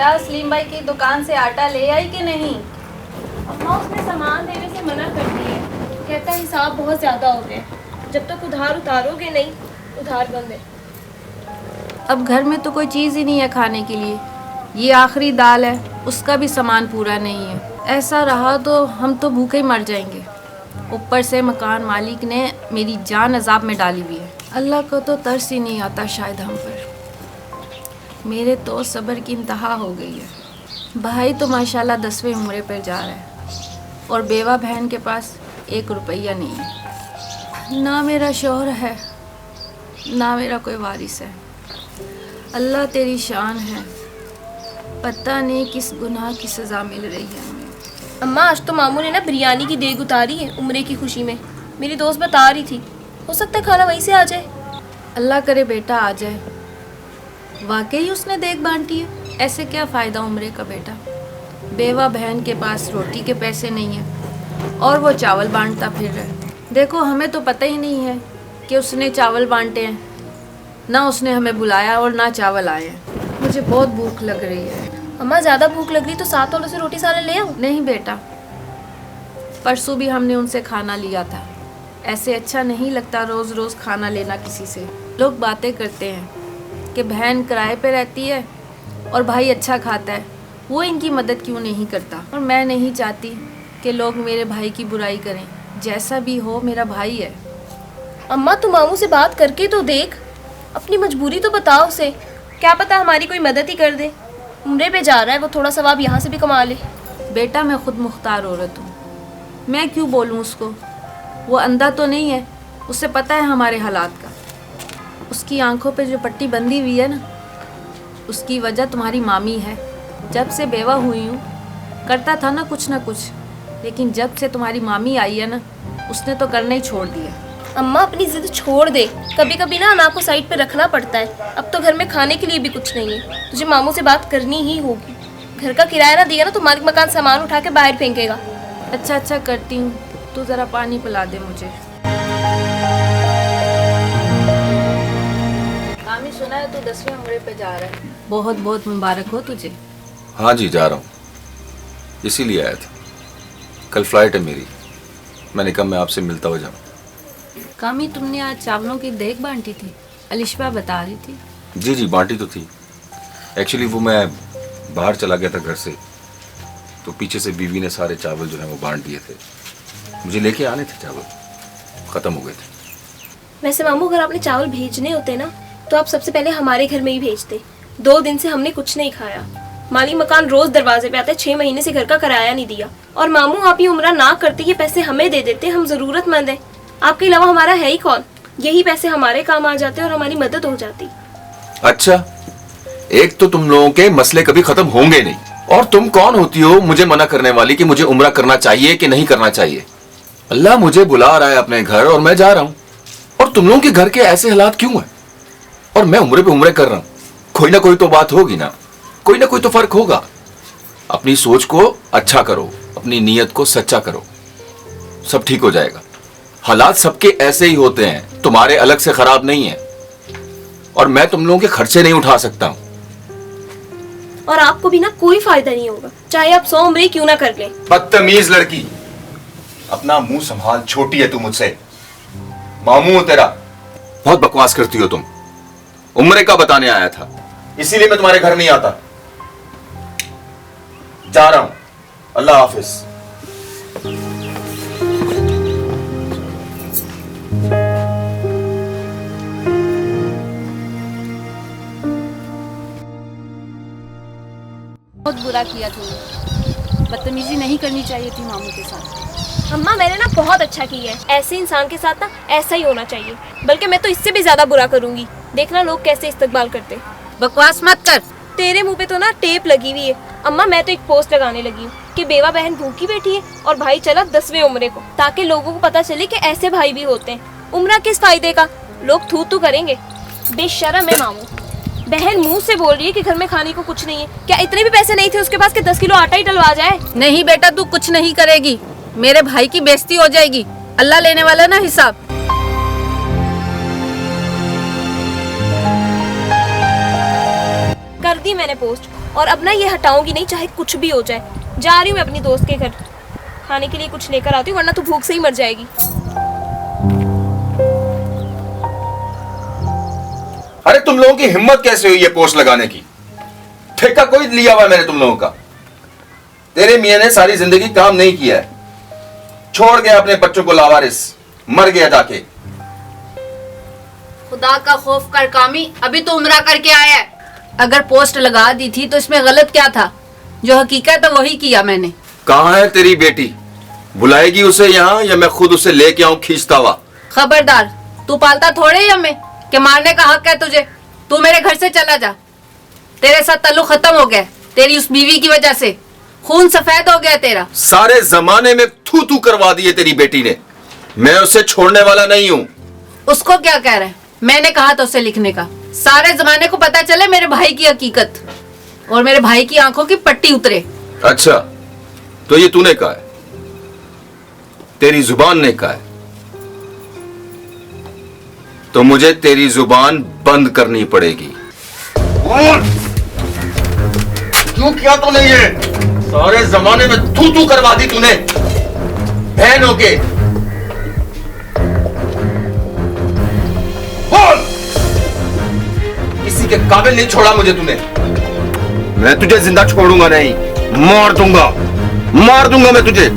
बेटा सलीम भाई की दुकान से आटा ले आई कि नहीं? अम्मा उसने सामान देने से मना कर दिए, कहता है हिसाब बहुत ज़्यादा हो गया, जब तक उधार उतारोगे नहीं उधार बंद है। अब घर में तो कोई चीज़ ही नहीं है खाने के लिए। ये आखिरी दाल है, उसका भी सामान पूरा नहीं है। ऐसा रहा तो हम तो भूखे ही मर जाएंगे। ऊपर से मकान मालिक ने मेरी जान अजाब में डाली हुई है। अल्लाह को तो तरस ही नहीं आता शायद हम पर। मेरे तो सब्र की इंतहा हो गई है। भाई तो माशाल्लाह 10वें उम्रे पर जा रहा है और बेवा बहन के पास 1 रुपया नहीं है। ना मेरा शौहर है, ना मेरा कोई वारिस है। अल्लाह तेरी शान है, पता नहीं किस गुनाह की सज़ा मिल रही है हमें। अम्मा आज तो मामू ने ना बिरयानी की देग उतारी है उम्रे की खुशी में। मेरी दोस्त बता रही थी, हो सकता है खाना वहीं से आ जाए। अल्लाह करे बेटा आ जाए। वाकई उसने देग बांटी है। ऐसे क्या फ़ायदा उम्रे का बेटा। बेवा बहन के पास रोटी के पैसे नहीं हैं और वो चावल बांटता फिर रहा है। देखो हमें तो पता ही नहीं है कि उसने चावल बांटे हैं। ना उसने हमें बुलाया और ना चावल आए हैं। मुझे बहुत भूख लग रही है। अम्मा ज़्यादा भूख लग रही तो 7 वालों से रोटी साले ले आओ। नहीं बेटा, परसों भी हमने उनसे खाना लिया था। ऐसे अच्छा नहीं लगता रोज़ रोज़ खाना लेना किसी से। लोग बातें करते हैं कि बहन किराए पे रहती है और भाई अच्छा खाता है, वो इनकी मदद क्यों नहीं करता। और मैं नहीं चाहती कि लोग मेरे भाई की बुराई करें। जैसा भी हो मेरा भाई है। अम्मा तू मामू से बात करके तो देख, अपनी मजबूरी तो बताओ उसे। क्या पता हमारी कोई मदद ही कर दे। उम्रे पे जा रहा है, वो थोड़ा सवाब यहाँ से भी कमा ले। बेटा मैं खुद मुख्तार औरत हूँ, मैं क्यों बोलूँ उसको। वो अंधा तो नहीं है, उसे पता है हमारे हालात का। उसकी आंखों पे जो पट्टी बंधी हुई है ना, उसकी वजह तुम्हारी मामी है। जब से बेवा हुई हूँ करता था ना कुछ, लेकिन जब से तुम्हारी मामी आई है ना, उसने तो करना ही छोड़ दिया। अम्मा अपनी जिद छोड़ दे। कभी कभी ना अना को साइड पे रखना पड़ता है। अब तो घर में खाने के लिए भी कुछ नहीं है, तुझे मामू से बात करनी ही होगी। घर का किराया ना दिया ना तो मालिक मकान सामान उठा के बाहर फेंकेगा। अच्छा करती हूँ, तू ज़रा पानी पिला दे मुझे। मामी सुना है तू 10वें उम्रे पे जा रहा है, बहुत बहुत मुबारक हो तुझे। हाँ जी जा रहा हूँ, इसीलिए आया था। कल फ्लाइट है मेरी, मैंने कहा मैं आपसे मिलता हो जाऊँ। कामी तुमने आज चावलों की देग बांटी थी, अलिशबा बता रही थी। जी बांटी तो थी। एक्चुअली वो मैं बाहर चला गया था घर से, तो पीछे से बीवी ने सारे चावल जो है वो बांट दिए थे। मुझे लेके आने थे चावल, ख़त्म हो गए थे। वैसे मामू अगर आपने चावल भेजने होते ना तो आप सबसे पहले हमारे घर में ही भेजते। 2 दिन से हमने कुछ नहीं खाया। मालिक मकान रोज दरवाजे पे आता है, 6 महीने से घर का किराया नहीं दिया। और मामू आप ये उम्रा ना करते, ये पैसे हमें दे देते, हम जरूरतमंद हैं। आपके अलावा हमारा है ही कौन। यही पैसे हमारे काम आ जाते और हमारी मदद हो जाती। अच्छा, एक तो तुम लोगों के मसले कभी खत्म होंगे नहीं, और तुम कौन होती हो मुझे मना करने वाली कि मुझे उम्रा करना चाहिए कि नहीं करना चाहिए। अल्लाह मुझे बुला रहा है अपने घर और मैं जा रहा हूँ, और तुम लोगों के घर के ऐसे हालात क्यों हैं? और मैं उम्रे पे उम्रे कर रहा हूँ। कोई ना कोई तो बात होगी ना, कोई ना कोई तो फर्क होगा। अपनी सोच को अच्छा करो, अपनी नीयत को सच्चा करो, सब ठीक हो जाएगा। हालात सबके ऐसे ही होते हैं, तुम्हारे अलग से खराब नहीं है। और मैं तुम लोगों के खर्चे नहीं उठा सकता हूं। और आपको भी ना कोई फायदा नहीं होगा, चाहे आप 100 उम्रे क्यों ना कर लें। बदतमीज लड़की, अपना मुंह संभाल, छोटी है तू मुझसे। मामू हूं तेरा। बहुत बकवास करती हो तुम। उम्रे का बताने आया था, इसीलिए मैं तुम्हारे घर नहीं आता। जा रहा हूं, अल्लाह हाफिज। बहुत बुरा किया तुमने, बदतमीजी नहीं करनी चाहिए थी मामू के साथ। अम्मा मैंने ना बहुत अच्छा किया है। ऐसे इंसान के साथ ना ऐसा ही होना चाहिए, बल्कि मैं तो इससे भी ज्यादा बुरा करूंगी। देखना लोग कैसे इस्तकबाल करते। बकवास मत कर। तेरे मुंह पे तो ना टेप लगी हुई है। अम्मा मैं तो एक पोस्ट लगाने लगी हूँ कि बेवा बहन भूखी बैठी है और भाई चला 10वें उम्रे को, ताकि लोगों को पता चले कि ऐसे भाई भी होते हैं। उम्रा किस फायदे का, लोग थू तू करेंगे। बेशर्म है मामू। बहन मुंह से बोल रही है कि घर में खाने को कुछ नहीं है। क्या इतने भी पैसे नहीं थे उसके पास कि 10 किलो आटा ही डलवा जाए? नहीं बेटा, तू कुछ नहीं करेगी, मेरे भाई की बेइज्जती हो जाएगी। अल्लाह लेने वाला ना हिसाब। कर दी मैंने पोस्ट। और अब ना ये हटाऊंगी नहीं, चाहे कुछ भी हो जाए। जा रही हूँ मैं अपनी दोस्त के घर, खाने के लिए कुछ लेकर आती हूँ, वरना तू भूख से ही मर जाएगी। अरे तुम लोगों की हिम्मत कैसे हुई ये पोस्ट लगाने की? ठेका कोई लिया हुआ है मैंने तुम लोगों का? तेरे मियां ने सारी जिंदगी काम नहीं किया है, छोड़ गया अपने बच्चों को लावारिस, मर गया जाके। खुदा का खौफ कर कामी, अभी तो उम्रा करके आया है। अगर पोस्ट लगा दी थी तो इसमें गलत क्या था? जो हकीकत है वही किया मैंने। कहाँ है तेरी बेटी? बुलाएगी उसे यहाँ या मैं खुद उसे लेके आऊं खींचता हुआ? खबरदार, तू पालता थोड़े ही हमें कि मारने का हक है तुझे। तू मेरे घर से चला जा, तेरे साथ ताल्लुक खत्म हो गया तेरी उस बीवी की वजह से। खून सफेद हो गया तेरा। सारे जमाने में थू थू करवा दिए तेरी बेटी ने, मैं उसे छोड़ने वाला नहीं हूँ। उसको क्या कह रहा है? मैंने कहा था उसे लिखने का, सारे जमाने को पता चले मेरे भाई की हकीकत और मेरे भाई की आंखों की पट्टी उतरे। अच्छा, तो ये तूने कहा है, तेरी जुबान ने कहा है, तो मुझे तेरी जुबान बंद करनी पड़ेगी। क्यों किया तूने ये? सारे जमाने में तू तू करवा दी तूने बहन होके। बोल, किसी के काबिल नहीं छोड़ा मुझे तूने। मैं तुझे जिंदा छोड़ूंगा नहीं, मार दूंगा मैं तुझे।